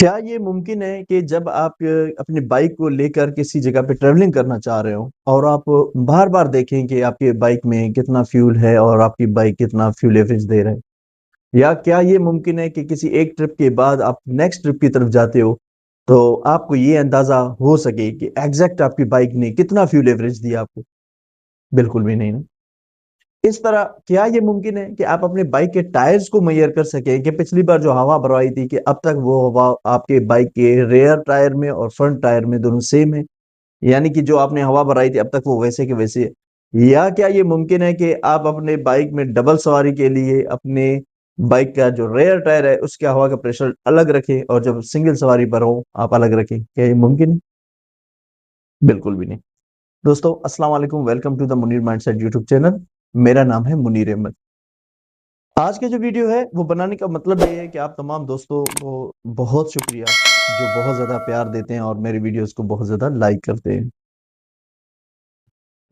क्या ये मुमकिन है कि जब आप अपनी बाइक को लेकर किसी जगह पे ट्रैवलिंग करना चाह रहे हो और आप बार-बार देखें कि आपकी बाइक में कितना फ्यूल है और आपकी बाइक कितना फ्यूल एवरेज दे रहा है? या क्या ये मुमकिन है कि किसी एक ट्रिप के बाद आप नेक्स्ट ट्रिप की तरफ जाते हो, तो आपको ये अंदाज़ा हो सके कि एग्ज़ैक्ट आपकी बाइक ने कितना फ्यूल एवरेज दिया आपको? बिल्कुल भी नहीं ना। इस तरह क्या ये मुमकिन है कि आप अपने बाइक के टायर्स को मेजर कर सकें कि पिछली बार जो हवा भरवाई थी कि अब तक वो हवा आपके बाइक के रेयर टायर में और फ्रंट टायर में दोनों सेम है? यानी कि जो आपने हवा भराई थी अब तक वो वैसे के वैसे है। या क्या ये मुमकिन है कि आप अपने बाइक में डबल सवारी के लिए अपने बाइक का जो रेयर टायर है उसके हवा का प्रेशर अलग रखें और जब सिंगल सवारी पर हो आप अलग रखें? क्या ये मुमकिन है? बिल्कुल भी नहीं। दोस्तों अस्सलाम वालेकुम, welcome to the Munir mindset YouTube channel. मेरा नाम है मुनीर अहमद। आज के जो वीडियो है वो बनाने का मतलब ये है कि आप तमाम दोस्तों को बहुत शुक्रिया जो बहुत ज़्यादा प्यार देते हैं और मेरे वीडियोस को बहुत ज़्यादा लाइक करते हैं।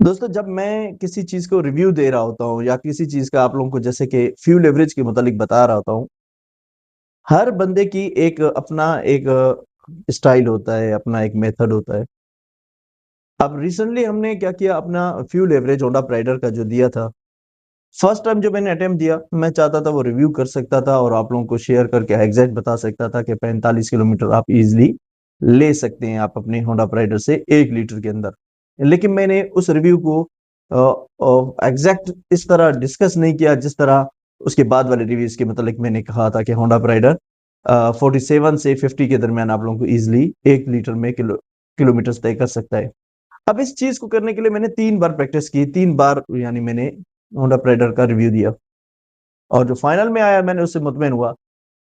दोस्तों जब मैं किसी चीज़ को रिव्यू दे रहा होता हूँ या किसी चीज़ का आप लोगों को जैसे कि फ्यूल एवरेज के मुतालिक बता रहा होता हूँ, हर बंदे की एक अपना एक स्टाइल होता है, अपना एक मेथड होता है। अब रिसेंटली हमने क्या किया, अपना फ्यूल एवरेज होंडा प्राइडर का जो दिया था, फर्स्ट टाइम जो मैंने अटेम्प्ट दिया, मैं चाहता था वो रिव्यू कर सकता था और आप लोगों को शेयर करके एग्जैक्ट बता सकता था कि 45 किलोमीटर आप इजीली ले सकते हैं आप अपने होंडा प्राइडर से 1 लीटर के अंदर। लेकिन मैंने उस रिव्यू को एग्जैक्ट इस तरह डिस्कस नहीं किया जिस तरह उसके बाद वाले रिव्यूज के मतलब मैंने कहा था कि होंडा प्राइडर 47 से 50 के दरमियान आप लोगों को इजिली 1 लीटर में किलोमीटर तय कर सकता है। अब इस चीज को करने के लिए मैंने 3 बार प्रैक्टिस की, 3 बार यानी मैंने होंडा प्राइडर का रिव्यू दिया और जो फाइनल में आया मैंने उससे मुतमईन हुआ।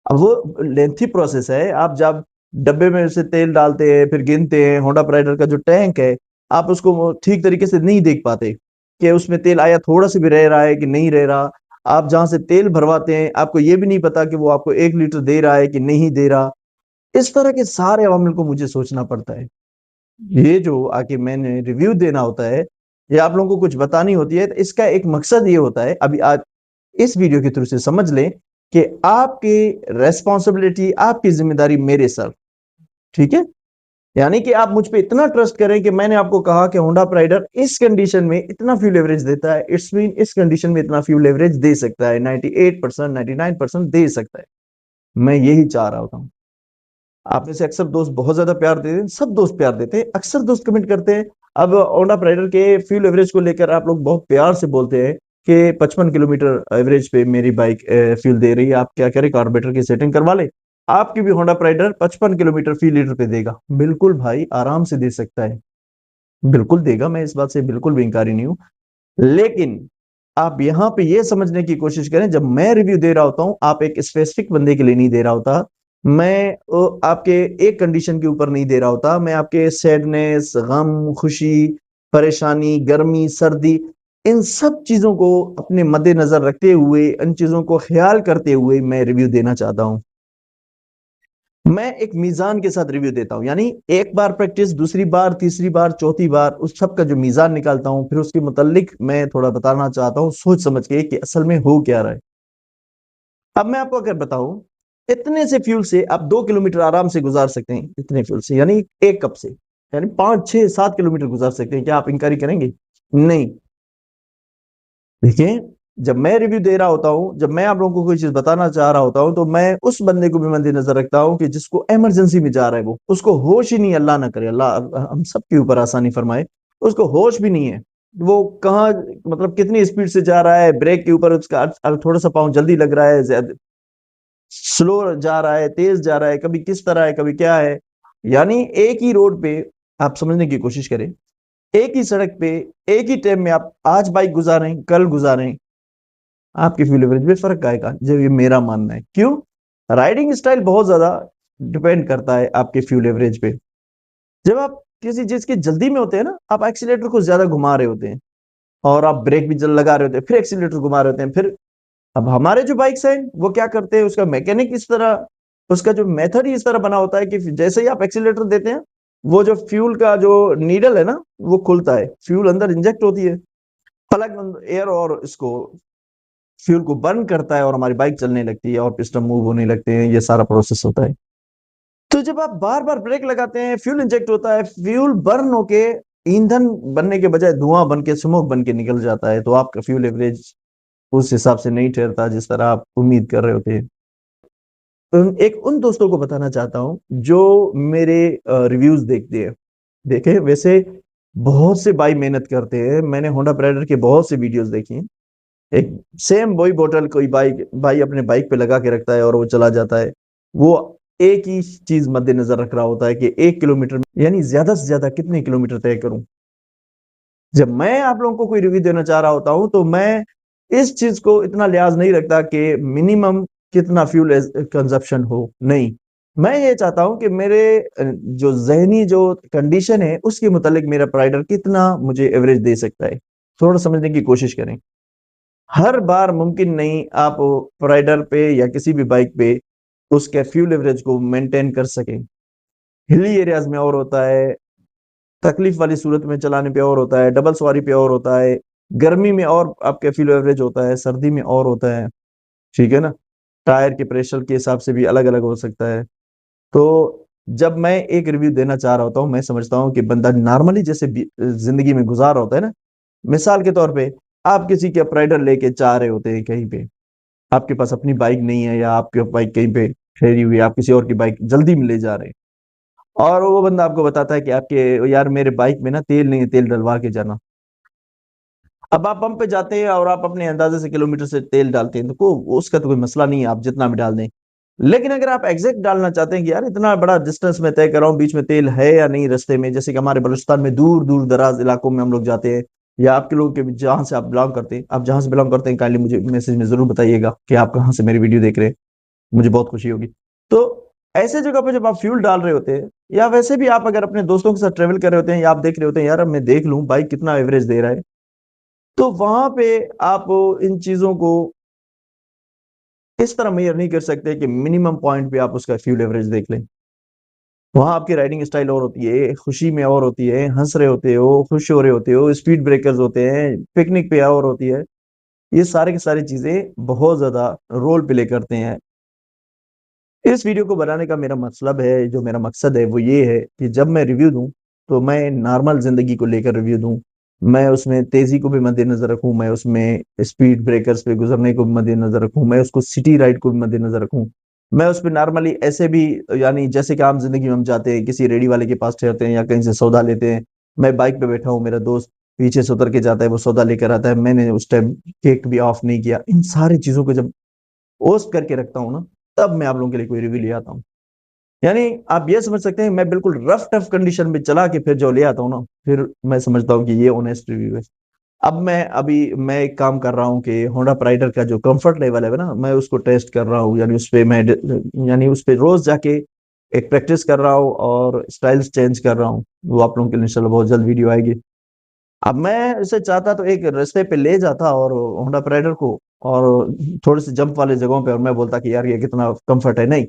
अब वो लेंथी प्रोसेस है, आप जब डब्बे में से तेल डालते हैं फिर गिनते हैं, होंडा प्राइडर का जो टैंक है आप उसको वो ठीक तरीके से नहीं देख पाते कि उसमें तेल आया थोड़ा सा भी रह रहा है कि नहीं रह रहा। आप जहां से तेल भरवाते हैं आपको ये भी नहीं पता कि वो आपको 1 लीटर दे रहा है कि नहीं दे रहा। इस तरह के सारे अवामिल को मुझे सोचना पड़ता है। ये जो आके मैंने रिव्यू देना होता है या आप लोगों को कुछ बतानी होती है, तो इसका एक मकसद ये होता है, अभी आज इस वीडियो के थ्रू से समझ लें कि आपकी रेस्पॉन्सिबिलिटी, आपकी जिम्मेदारी मेरे सर। ठीक है, यानी कि आप मुझ पे इतना ट्रस्ट करें कि मैंने आपको कहा कि होंडा प्राइडर इस कंडीशन में इतना फ्यूल एवरेज देता है, इट्स मीन इस कंडीशन में इतना फ्यूल एवरेज दे सकता है, 98% 99% दे सकता है। मैं यही चाह रहा होता हूँ। आप में से अक्सर दोस्त बहुत ज्यादा प्यार देते हैं, सब दोस्त प्यार देते हैं, अक्सर दोस्त कमेंट करते हैं। अब होंडा प्राइडर के फ्यूल एवरेज को लेकर आप लोग बहुत प्यार से बोलते हैं कि 55 किलोमीटर एवरेज पे मेरी बाइक फ्यूल दे रही है, आप क्या करें कार्बोरेटर की सेटिंग करवा ले, आपकी भी होंडा प्राइडर 55 किलोमीटर फी लीटर पे देगा। बिल्कुल भाई, आराम से दे सकता है, बिल्कुल देगा, मैं इस बात से बिल्कुल भी इंकारी नहीं हूँ। लेकिन आप यहाँ पे ये समझने की कोशिश करें, जब मैं रिव्यू दे रहा होता हूँ आप एक स्पेसिफिक बंदे के लिए नहीं दे रहा होता, मैं आपके एक कंडीशन के ऊपर नहीं दे रहा होता, मैं आपके सैडनेस, गम, खुशी, परेशानी, गर्मी, सर्दी, इन सब चीजों को अपने मद्देनजर रखते हुए, इन चीजों को ख्याल करते हुए मैं रिव्यू देना चाहता हूँ। मैं एक मीजान के साथ रिव्यू देता हूँ, यानी एक बार प्रैक्टिस, दूसरी बार, तीसरी बार, चौथी बार, उस सब का जो मीजान निकालता हूँ फिर उसके मुतालिक मैं थोड़ा बताना चाहता हूँ सोच समझ के कि असल में हो क्या रहा है। अब मैं आपको अगर बताऊं, इतने से फ्यूल से आप 2 किलोमीटर आराम से गुजार सकते हैं, इतने फ्यूल से यानी एक कप से, यानी 5 6 7 किलोमीटर गुजार सकते हैं। क्या आप इंकारी करेंगे? नहीं। देखिए, जब मैं रिव्यू दे रहा होता हूँ, जब मैं आप लोगों को कोई चीज बताना चाह रहा होता हूँ, तो मैं उस बंदे को भी मद्देनजर रखता हूँ कि जिसको इमरजेंसी में जा रहा है, वो उसको होश ही नहीं, अल्लाह ना करे, अल्लाह हम सबके ऊपर आसानी फरमाए, उसको होश भी नहीं है वो कहाँ, मतलब कितनी स्पीड से जा रहा है, ब्रेक के ऊपर उसका थोड़ा सा पाँव जल्दी लग रहा है, स्लो जा रहा है, तेज जा रहा है, कभी किस तरह है, कभी क्या है। यानी एक ही रोड पे आप समझने की कोशिश करें, एक ही सड़क पे एक ही टाइम में आप आज बाइक गुजारें कल गुजारें, आपकी फ्यूल एवरेज में फर्क आएगा, जब ये मेरा मानना है। क्यों? राइडिंग स्टाइल बहुत ज्यादा डिपेंड करता है आपके फ्यूल एवरेज पे। जब आप किसी चीज की जल्दी में होते हैं ना, आप एक्सीलेटर को ज्यादा घुमा रहे होते हैं और आप ब्रेक भी जल लगा रहे होते हैं, फिर एक्सीलेटर घुमा रहे होते हैं, फिर अब हमारे जो बाइक्स हैं वो क्या करते हैं, उसका मैकेनिक इस तरह, उसका जो मेथड ही इस तरह बना होता है कि जैसे ही आप एक्सीलेटर देते हैं वो जो फ्यूल का जो नीडल है ना वो खुलता है, फ्यूल अंदर इंजेक्ट होती है, प्लग एयर और इसको फ्यूल को बर्न करता है और हमारी बाइक चलने लगती है और पिस्टन मूव होने लगते हैं, ये सारा प्रोसेस होता है। तो जब आप बार-बार ब्रेक लगाते हैं, फ्यूल इंजेक्ट होता है, फ्यूल बर्न होके ईंधन बनने के बजाय धुआँ बन के, स्मोक बन के निकल जाता है, तो आपका फ्यूल एवरेज उस हिसाब से नहीं ठहरता जिस तरह आप उम्मीद कर रहे होते हैं। एक उन दोस्तों को बताना चाहता हूँ जो मेरे रिव्यूज़ देखते हैं। देखें वैसे बहुत से भाई मेहनत करते हैं, मैंने होंडा प्राइडर के बहुत से वीडियोज़ देखे हैं। एक सेम वही बोतल कोई भाई अपने बाइक पे लगा के रखता है और वो चला जाता है। वो एक ही चीज़ मद्देनज़र रख रहा होता है कि 1 किलोमीटर यानी ज़्यादा से ज़्यादा कितने किलोमीटर तय करूँ? जब मैं आप लोगों को कोई रिव्यू देना चाह रहा होता हूँ, तो मैं इस चीज़ को इतना लिहाज़ नहीं रखता कि मिनिमम कितना फ्यूल कंज़प्शन हो, नहीं। मैं ये चाहता हूँ कि मेरे जो ज़हनी जो कंडीशन है, उसके मुतालिक मेरा प्राइडर कितना मुझे एवरेज दे सकता है। थोड़ा समझने की कोशिश करें। हर बार मुमकिन नहीं आप राइडर पे या किसी भी बाइक पे उसके फ्यूल एवरेज को मेंटेन कर सकें। हिली एरियाज़ में और होता है, तकलीफ वाली सूरत में चलाने पे और होता है, डबल सवारी पे और होता है, गर्मी में और आपके फ्यूल एवरेज होता है, सर्दी में और होता है, ठीक है ना? टायर के प्रेशर के हिसाब से भी अलग-अलग हो सकता है। तो जब मैं एक रिव्यू देना चाह रहा होता हूँ, मैं समझता हूँ कि बंदा नॉर्मली जैसे ज़िंदगी में गुज़ार रहा होता है ना, मिसाल के तौर पे आप किसी के राइडर लेके जा रहे होते हैं कहीं पे, आपके पास अपनी बाइक नहीं है या आपकी बाइक कहीं पे ठहरी हुई है, आप किसी और की बाइक जल्दी में ले जा रहे हैं और वो बंदा आपको बताता है कि आपके यार मेरे बाइक में ना तेल नहीं है, तेल डलवा के जाना। अब आप पंप पे जाते हैं और आप अपने अंदाजे से किलोमीटर से तेल डालते हैं, तो उसका तो कोई मसला नहीं है, आप जितना भी डाल दें। लेकिन अगर आप एग्जैक्ट डालना चाहते हैं कि यार इतना बड़ा डिस्टेंस मैं तय कर रहा हूँ, बीच में तेल है या नहीं रास्ते में, जैसे कि हमारे बलूचिस्तान में दूर-दूर दराज इलाकों में हम लोग जाते हैं या आपके लोगों के जहाँ से आप बिलॉन्ग करते हैं, आप जहाँ से बिलॉन्ग करते हैं काइंडली मुझे मैसेज में ज़रूर बताइएगा कि आप कहाँ से मेरी वीडियो देख रहे हैं, मुझे बहुत खुशी होगी। तो ऐसे जगह पे जब आप फ्यूल डाल रहे होते हैं या वैसे भी आप अगर अपने दोस्तों के साथ ट्रैवल कर रहे होते हैं या आप देख रहे होते हैं यार अब मैं देख लूँ बाइक कितना एवरेज दे रहा है, तो वहाँ पे आप इन चीज़ों को इस तरह मेज़र नहीं कर सकते कि मिनिमम पॉइंट पे आप उसका फ्यूल एवरेज देख लें। वहाँ आपकी राइडिंग स्टाइल और होती है, खुशी में और होती है, हँस रहे होते हो, खुश हो रहे होते हो, स्पीड ब्रेकर्स होते हैं, पिकनिक पे और होती है। ये सारी की सारी चीज़ें बहुत ज़्यादा रोल प्ले करते हैं। इस वीडियो को बनाने का मेरा मतलब है, जो मेरा मकसद है वो ये है कि जब मैं रिव्यू दूँ, तो मैं नॉर्मल ज़िंदगी को लेकर रिव्यू दूँ। मैं उसमें तेज़ी को भी मद्देनज़र रखूँ, मैं उसमें स्पीड ब्रेकर्स पे गुज़रने को भी मद्देनज़र रखूँ, मैं उसको सिटी राइड को भी मद्देनज़र रखूँ। मैं उसपे नॉर्मली ऐसे भी यानी जैसे कि आम ज़िंदगी में हम जाते हैं, किसी रेहड़ी वाले के पास ठहरते हैं या कहीं से सौदा लेते हैं। मैं बाइक पे बैठा हूँ, मेरा दोस्त पीछे से उतर के जाता है, वो सौदा लेकर आता है, मैंने उस टाइम किक भी ऑफ नहीं किया। इन सारी चीज़ों को जब ओस्ट करके रखता हूँ ना, तब मैं आप लोगों के लिए कोई रिव्यू ले आता हूँ। यानी आप ये समझ सकते हैं मैं बिल्कुल रफ टफ कंडीशन में चला के फिर जो ले आता हूँ ना, फिर मैं समझता हूँ कि ये ऑनेस्ट रिव्यू है। अब मैं एक काम कर रहा हूँ कि होंडा प्राइडर का जो कंफर्ट लेवल है ना, मैं उसको टेस्ट कर रहा हूँ, यानी उस पे रोज जाके एक प्रैक्टिस कर रहा हूँ और स्टाइल्स चेंज कर रहा हूँ। वो आप लोगों के लिए इंशाल्लाह बहुत जल्द वीडियो आएगी। अब मैं इसे चाहता तो एक रास्ते पे ले जाता और होंडा प्राइडर को और थोड़े से जंप वाले जगहों पे और मैं बोलता कि यार ये कितना कंफर्ट है, नहीं।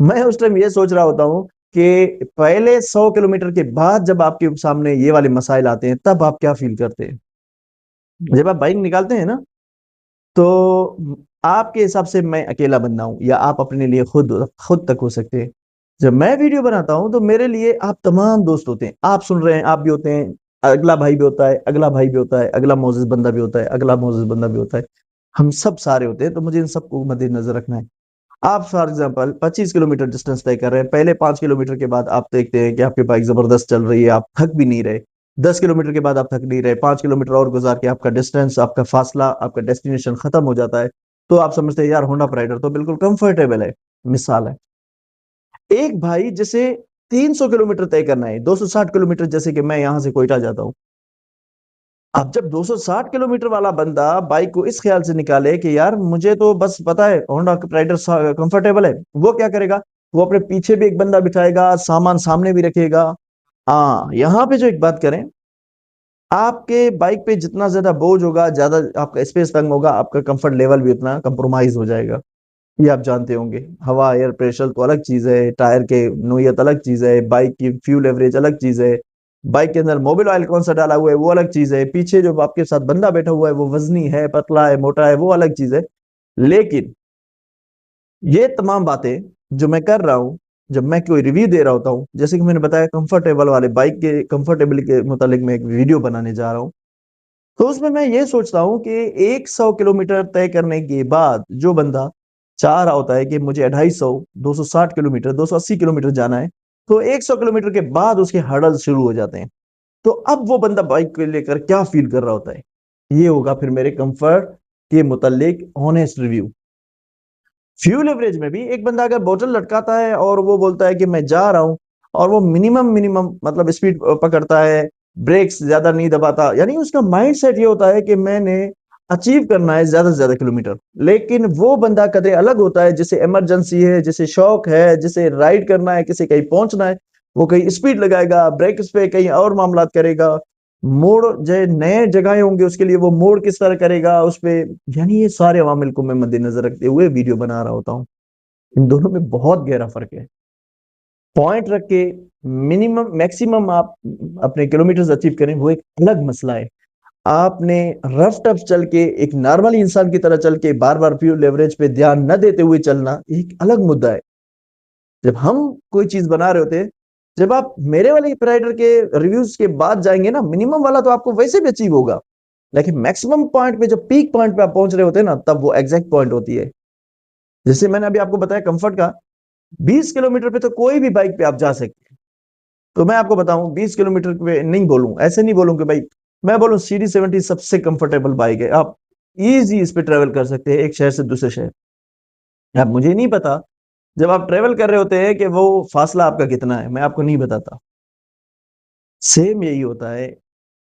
मैं उस टाइम ये सोच रहा होता हूँ कि पहले 100 किलोमीटर के बाद जब आपके सामने ये वाले मसाइल आते हैं, तब आप क्या फील करते हैं? जब आप बाइक निकालते हैं ना, तो आपके हिसाब से मैं अकेला बंदा हूँ या आप अपने लिए खुद तक हो सकते हैं। जब मैं वीडियो बनाता हूँ, तो मेरे लिए आप तमाम दोस्त होते हैं। आप सुन रहे हैं, आप भी होते हैं, अगला भाई भी होता है, अगला भाई भी होता है, अगला मोअज़्ज़िज़ बंदा भी होता है, अगला मोअज़्ज़िज़ बंदा भी होता है। हम सब सारे होते हैं, तो मुझे इन सबको मद्देनज़र रखना है। आप फॉर एग्जांपल 25 किलोमीटर डिस्टेंस तय कर रहे हैं, पहले 5 किलोमीटर के बाद आप देखते हैं कि आपकी बाइक ज़बरदस्त चल रही है, आप थक भी नहीं रहे। 10 किलोमीटर के बाद आप थक नहीं रहे, 5 किलोमीटर और गुज़ार के आपका डिस्टेंस, आपका फासला, आपका डेस्टिनेशन खत्म हो जाता है, तो आप समझते हैं यार होंडा राइडर तो बिल्कुल कंफर्टेबल है, मिसाल है। एक भाई जिसे 300 किलोमीटर तय करना है, 260 किलोमीटर जैसे कि मैं यहाँ से कोयटा जाता हूँ। अब जब 260 किलोमीटर वाला बंदा बाइक को इस ख्याल से निकाले कि यार मुझे तो बस पता है होंडा राइडर कंफर्टेबल है, वो क्या करेगा? वो अपने पीछे भी एक बंदा बिठाएगा, सामान सामने भी रखेगा। हाँ, यहाँ पे जो एक बात करें, आपके बाइक पे जितना ज्यादा बोझ होगा, ज्यादा आपका स्पेस तंग होगा, आपका कंफर्ट लेवल भी उतना कंप्रोमाइज हो जाएगा। ये आप जानते होंगे। हवा एयर प्रेशर तो अलग चीज है, टायर के नोयत अलग चीज है, बाइक की फ्यूल एवरेज अलग चीज है, बाइक के अंदर मोबिल ऑयल कौन सा डाला हुआ है वो अलग चीज है, पीछे जो आपके साथ बंदा बैठा हुआ है वो वजनी है, पतला है, मोटा है, वो अलग चीज है। लेकिन ये तमाम बातें जो मैं कर रहा हूँ, जब मैं कोई रिव्यू दे रहा होता हूँ, जैसे कि मैंने बताया कंफर्टेबल वाले बाइक के कंफर्टेबल के मुतालिक मैं एक वीडियो बनाने जा रहा हूँ, तो उसमें मैं ये सोचता हूँ कि 100 किलोमीटर तय करने के बाद जो बंदा चाह रहा होता है कि मुझे 250, 260 किलोमीटर, 280 किलोमीटर जाना है, तो 100 किलोमीटर के बाद उसके हर्डल शुरू हो जाते हैं। तो अब वो बंदा बाइक को लेकर क्या फील कर रहा होता है, ये होगा फिर मेरे कंफर्ट के मुतालिक ऑनेस्ट रिव्यू। फ्यूल एवरेज में भी एक बंदा अगर बोतल लटकाता है और वो बोलता है कि मैं जा रहा हूं, और वो मिनिमम मिनिमम मतलब स्पीड पकड़ता है, ब्रेक्स ज्यादा नहीं दबाता, यानी उसका माइंड सेट ये होता है कि मैंने अचीव करना है ज्यादा से ज्यादा किलोमीटर। लेकिन वो बंदा कदरे अलग होता है, जिसे इमरजेंसी है, जिसे शौक है, जिसे राइड करना है, किसी कहीं पहुंचना है, वो कहीं स्पीड लगाएगा, ब्रेक्स पे कहीं और मामला करेगा, मोड़ जो नए जगह होंगे उसके लिए वो मोड़ किस तरह करेगा उस पे, यानी ये सारे अवामिल को मैं मद्देनजर रखते हुए वीडियो बना रहा होता हूँ। इन दोनों में बहुत गहरा फर्क है। पॉइंट रख के मिनिमम मैक्सिमम आप अपने किलोमीटर अचीव करें, वो एक अलग मसला है। आपने रफ टफ चल के एक नॉर्मल इंसान की तरह चल के बार बार फ्यूल एवरेज पे ध्यान न देते हुए चलना एक अलग मुद्दा है। जब हम कोई चीज बना रहे होते हैं, जब आप मेरे वाले राइडर के रिव्यूज के बाद जाएंगे ना, मिनिमम वाला तो आपको वैसे भी अचीव होगा, लेकिन मैक्सिमम पॉइंट पे, जब पीक पॉइंट पे आप पहुंच रहे होते हैं ना, तब वो एग्जैक्ट पॉइंट होती है। जैसे मैंने अभी आपको बताया कंफर्ट का, 20 किलोमीटर पे तो कोई भी बाइक पे आप जा सकते हैं। तो मैं आपको बताऊं, 20 किलोमीटर पे नहीं बोलूं, ऐसे नहीं बोलूं कि भाई, मैं बोलूं CD70 सबसे कंफर्टेबल बाइक है। आप इजी इस पे ट्रेवल कर सकते हैं एक शहर से दूसरे शहर। अब मुझे नहीं पता जब आप ट्रेवल कर रहे होते हैं कि वो फासला आपका कितना है, मैं आपको नहीं बताता। सेम यही होता है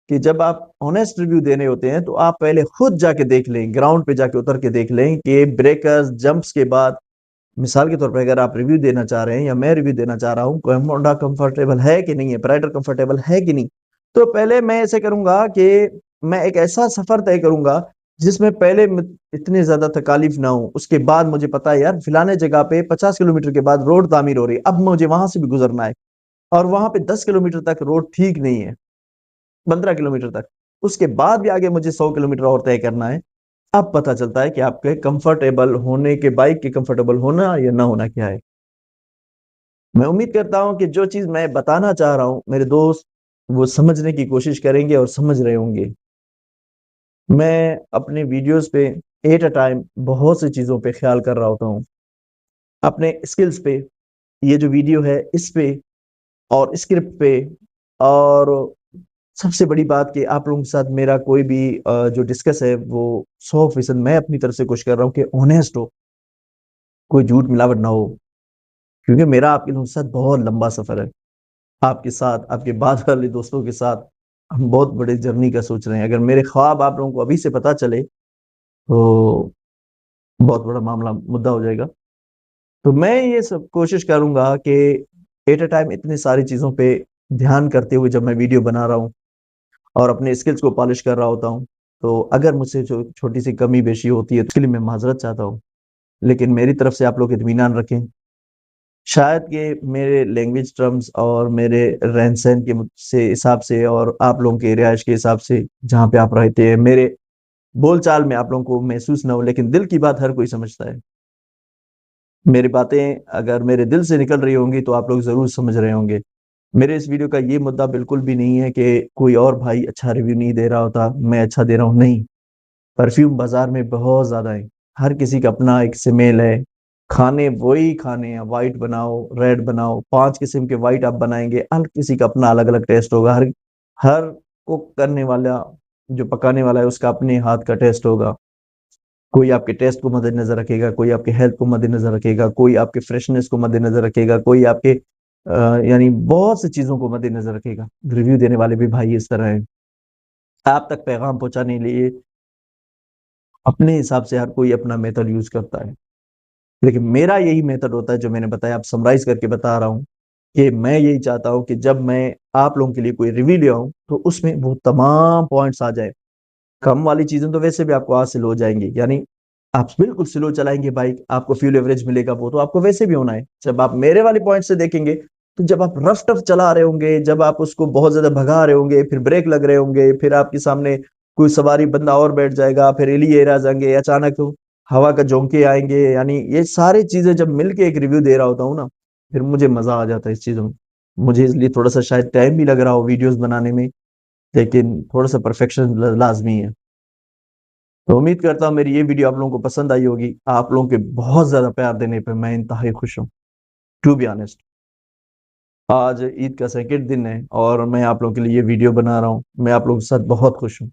कि जब आप ऑनेस्ट रिव्यू देने होते हैं, तो आप पहले खुद जाके देख लें, ग्राउंड पे जाके उतर के देख लें कि ब्रेकर्स जंप्स के बाद, मिसाल के तौर पर अगर आप रिव्यू देना चाह रहे हैं या मैं रिव्यू देना चाह रहा हूँ, होंडा कंफर्टेबल है कि नहीं है, प्राइडर कंफर्टेबल है कि नहीं, तो पहले मैं ऐसे करूंगा कि मैं एक ऐसा सफर तय करूंगा जिसमें पहले इतनी ज्यादा तकालीफ ना हो। उसके बाद मुझे पता है यार फिलाने जगह पे 50 किलोमीटर के बाद रोड तामीर हो रही है, अब मुझे वहां से भी गुजरना है, और वहां पे 10 किलोमीटर तक रोड ठीक नहीं है, 15 किलोमीटर तक, उसके बाद भी आगे मुझे 100 किलोमीटर और तय करना है। अब पता चलता है कि आपके कंफर्टेबल होने के, बाइक के कंफर्टेबल होना या ना होना क्या है। मैं उम्मीद करता हूं कि जो चीज मैं बताना चाह रहा हूं, मेरे दोस्त वो समझने की कोशिश करेंगे और समझ रहे होंगे। मैं अपने वीडियोस पे एट अ टाइम बहुत सी चीजों पे ख्याल कर रहा होता हूँ, अपने स्किल्स पे, ये जो वीडियो है इस पे, और स्क्रिप्ट पे, और सबसे बड़ी बात कि आप लोगों के साथ मेरा कोई भी जो डिस्कस है वो 100% मैं अपनी तरफ से कोशिश कर रहा हूँ कि ऑनेस्ट हो, कोई झूठ मिलावट ना हो। क्योंकि मेरा आपके लोगों के साथ बहुत लंबा सफर है, आपके साथ, आपके बाद वाले दोस्तों के साथ हम बहुत बड़े जर्नी का सोच रहे हैं। अगर मेरे ख्वाब आप लोगों को अभी से पता चले तो बहुत बड़ा मामला मुद्दा हो जाएगा। तो मैं ये सब कोशिश करूंगा कि एट अ टाइम इतनी सारी चीजों पे ध्यान करते हुए जब मैं वीडियो बना रहा हूँ और अपने स्किल्स को पॉलिश कर रहा होता हूँ, तो अगर मुझसे जो छोटी सी कमी बेशी होती है तो उसके लिए मैं माजरत चाहता हूँ। लेकिन मेरी तरफ से आप लोग इत्मीनान रखें, शायद कि मेरे लैंग्वेज टर्म्स और मेरे रहन सहन के से हिसाब से और आप लोगों के रिहाइश के हिसाब से जहाँ पे आप रहते हैं, मेरे बोल चाल में आप लोगों को महसूस ना हो, लेकिन दिल की बात हर कोई समझता है। मेरी बातें अगर मेरे दिल से निकल रही होंगी तो आप लोग जरूर समझ रहे होंगे। मेरे इस वीडियो का ये मुद्दा बिल्कुल भी नहीं है कि कोई और भाई अच्छा रिव्यू नहीं दे रहा होता, मैं अच्छा दे रहा हूँ, नहीं। परफ्यूम बाजार में बहुत ज्यादा है, हर किसी का अपना एक स्मेल है। खाने वही खाने हैं, व्हाइट बनाओ, रेड बनाओ, 5 किस्म के व्हाइट आप बनाएंगे, हर किसी का अपना अलग अलग टेस्ट होगा। हर हर कुक करने वाला, जो पकाने वाला है, उसका अपने हाथ का टेस्ट होगा। कोई आपके टेस्ट को मद्देनजर रखेगा, कोई आपके हेल्थ को मद्देनजर रखेगा, कोई आपके फ्रेशनेस को मद्देनजर रखेगा, कोई आपके यानी बहुत सी चीजों को मद्देनजर रखेगा। रिव्यू देने वाले भी भाई इस तरह हैं, आप तक पैगाम पहुंचाने के लिए अपने हिसाब से हर कोई अपना मेथड यूज करता है। लेकिन मेरा यही मेथड होता है जो मैंने बताया, आप समराइज करके बता रहा हूँ कि मैं यही चाहता हूँ कि जब मैं आप लोगों के लिए कोई रिव्यू ले आऊं तो उसमें वो तमाम पॉइंट्स आ जाए। कम वाली चीजें तो वैसे भी आपको हासिल हो जाएंगी, यानी आप बिल्कुल स्लो चलाएंगे बाइक, आपको फ्यूल एवरेज मिलेगा, वो तो आपको वैसे भी होना है। जब आप मेरे वाले पॉइंट से देखेंगे, तो जब आप रफ टफ चला रहे होंगे, जब आप उसको बहुत ज्यादा भगा रहे होंगे, फिर ब्रेक लग रहे होंगे, फिर आपके सामने कोई सवारी बंदा और बैठ जाएगा, फिर हिली एरियाज आएंगे, अचानक हवा का झोंके आएंगे, यानी ये सारी चीजें जब मिलके एक रिव्यू दे रहा होता हूँ ना, फिर मुझे मज़ा आ जाता है इस चीज़ों में। मुझे इसलिए थोड़ा-सा शायद टाइम भी लग रहा हो वीडियोज़ बनाने में, लेकिन थोड़ा-सा परफेक्शन ल लाज़मी है। तो उम्मीद करता हूँ मेरी ये वीडियो आप लोगों को पसंद आई होगी। आप लोगों के बहुत ज़्यादा प्यार देने पे मैं इंतहाई खुश हूँ, टू बी ऑनेस्ट। आज ईद का सेकंड दिन है और मैं आप लोगों के लिए ये वीडियो बना रहा हूँ। मैं आप लोगों के साथ बहुत खुश हूँ।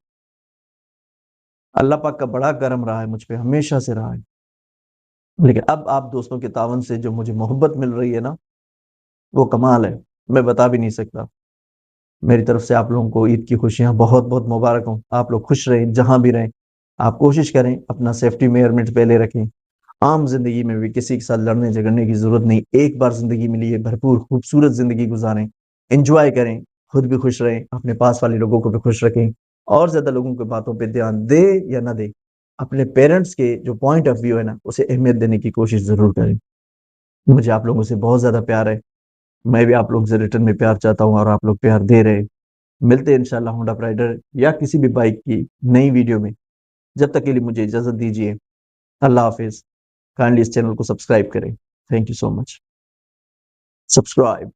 अल्लाह पाक का बड़ा करम रहा है मुझ पे, हमेशा से रहा है। लेकिन अब आप दोस्तों के तावन से जो मुझे मोहब्बत मिल रही है ना, वो कमाल है, मैं बता भी नहीं सकता। मेरी तरफ से आप लोगों को ईद की खुशियाँ बहुत-बहुत मुबारक हों। आप लोग खुश रहें, जहाँ भी रहें। आप कोशिश करें अपना सेफ्टी मेजरमेंट्स पहले रखें। आम ज़िंदगी में भी किसी के साथ लड़ने-झगड़ने की ज़रूरत नहीं। एक बार ज़िंदगी मिली है, भरपूर खूबसूरत ज़िंदगी गुज़ारें, एन्जॉय करें, खुद भी खुश रहें, अपने पास वाले लोगों को भी खुश रखें और ज़्यादा लोगों की बातों पे ध्यान दें या ना दें, अपने पेरेंट्स के जो पॉइंट ऑफ व्यू है ना, उसे अहमियत देने की कोशिश ज़रूर करें। मुझे आप लोगों से बहुत ज़्यादा प्यार है। मैं भी आप लोगों से रिटर्न में प्यार चाहता हूँ और आप लोग प्यार दे रहे हैं। मिलते हैं इंशाल्लाह होंडा प्राइडर या किसी भी बाइक की नई वीडियो में। जब तक के लिए मुझे इजाज़त दीजिए। अल्लाह हाफ़िज़। काइंडली इस चैनल को सब्सक्राइब करें। Thank you so much. Subscribe.